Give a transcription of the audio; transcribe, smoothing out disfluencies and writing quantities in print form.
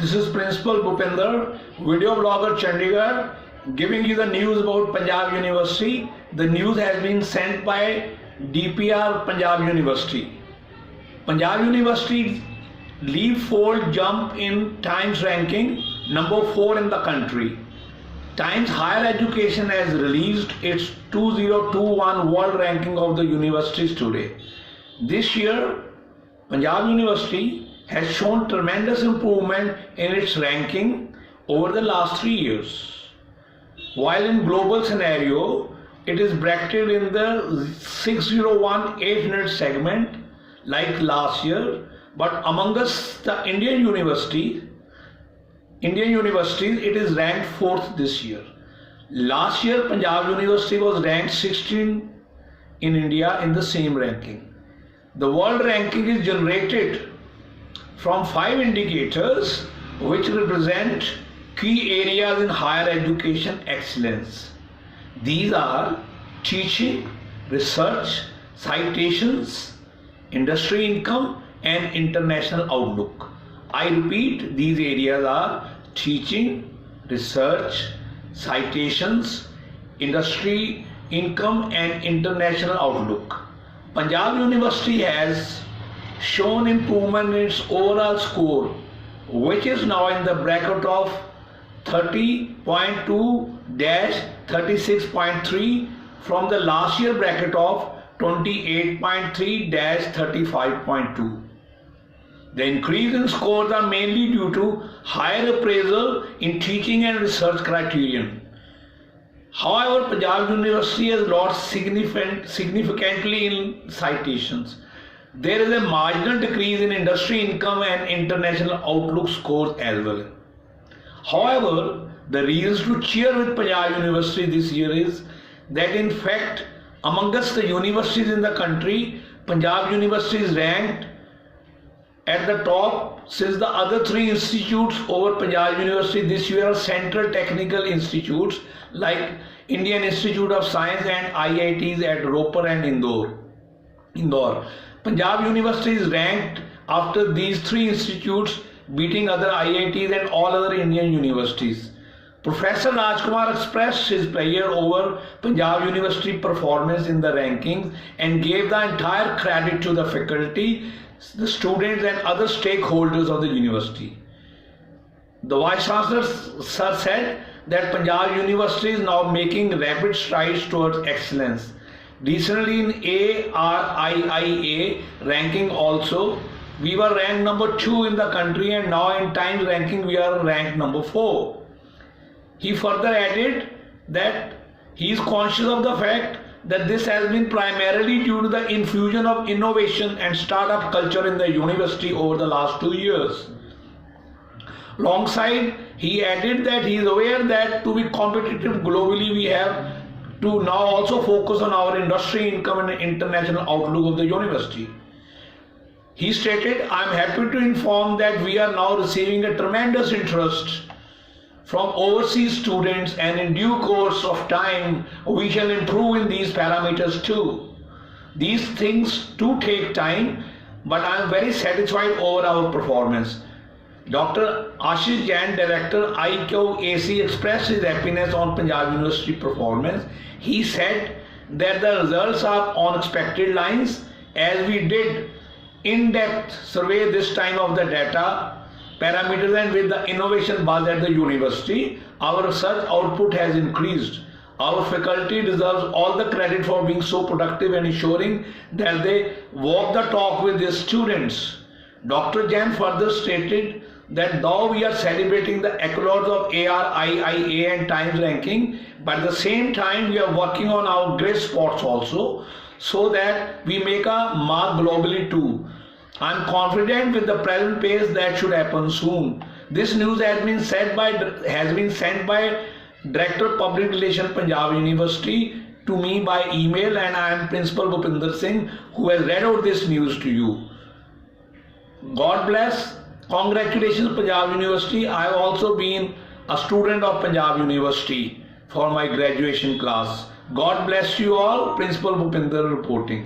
This is Principal Bhupinder, video blogger Chandigarh, giving you the news about Punjab University. The news has been sent by DPR Punjab University. Punjab University leapfold jump in Times ranking, number 4 in the country. Times Higher Education has released its 2021 world ranking of the universities today. This year, Punjab University has shown tremendous improvement in its ranking over the last 3 years. While in global scenario, it is bracketed in the 601-800 segment like last year, but among us, the Indian universities, it is ranked 4th this year. Last year, Punjab University was ranked 16 in India in the same ranking. The world ranking is generated from 5 indicators which represent key areas in higher education excellence. These are teaching, research, citations, industry income, and international outlook. I repeat, these areas are teaching, research, citations, industry income, and international outlook. Punjab University has shown improvement in its overall score, which is now in the bracket of 30.2-36.3 from the last year bracket of 28.3-35.2. The increase in scores are mainly due to higher appraisal in teaching and research criterion. However, Punjab University has lost significantly in citations. There is a marginal decrease in industry income and international outlook scores as well. However, the reasons to cheer with Punjab University this year is that in fact, amongst the universities in the country, Punjab University is ranked at the top, since the other 3 institutes over Punjab University this year are central technical institutes like Indian Institute of Science and IITs at Ropar and Indore. Punjab University is ranked after these 3 institutes, beating other IITs and all other Indian universities. Professor Rajkumar expressed his pleasure over Punjab University performance in the rankings and gave the entire credit to the faculty, the students, and other stakeholders of the university. The Vice Chancellor Sir said that Punjab University is now making rapid strides towards excellence. Recently in ARIIA ranking also, we were ranked number 2 in the country, and now in Times ranking we are ranked number 4. He further added that he is conscious of the fact that this has been primarily due to the infusion of innovation and startup culture in the university over the last 2 years. Alongside, he added that he is aware that to be competitive globally, we have to now also focus on our industry income and international outlook of the university. He stated, "I am happy to inform that we are now receiving a tremendous interest from overseas students, and in due course of time we shall improve in these parameters too. These things do take time, but I am very satisfied over our performance." Dr. Ashish Jain, Director IQAC, expressed his happiness on Punjab University performance. He said that the results are on expected lines, as we did in-depth survey this time of the data parameters, and with the innovation buzz at the university, our research output has increased. Our faculty deserves all the credit for being so productive and ensuring that they walk the talk with their students. Dr. Jain further stated that though we are celebrating the accolades of ARIIA and Times ranking, but at the same time we are working on our great spots also, so that we make a mark globally too. I am confident with the present pace that should happen soon. This news has been sent by Director Public Relations Punjab University to me by email, and I am Principal Bhupinder Singh, who has read out this news to you. God bless. Congratulations Punjab University. I have also been a student of Punjab University for my graduation class. God bless you all. Principal Bhupinder reporting.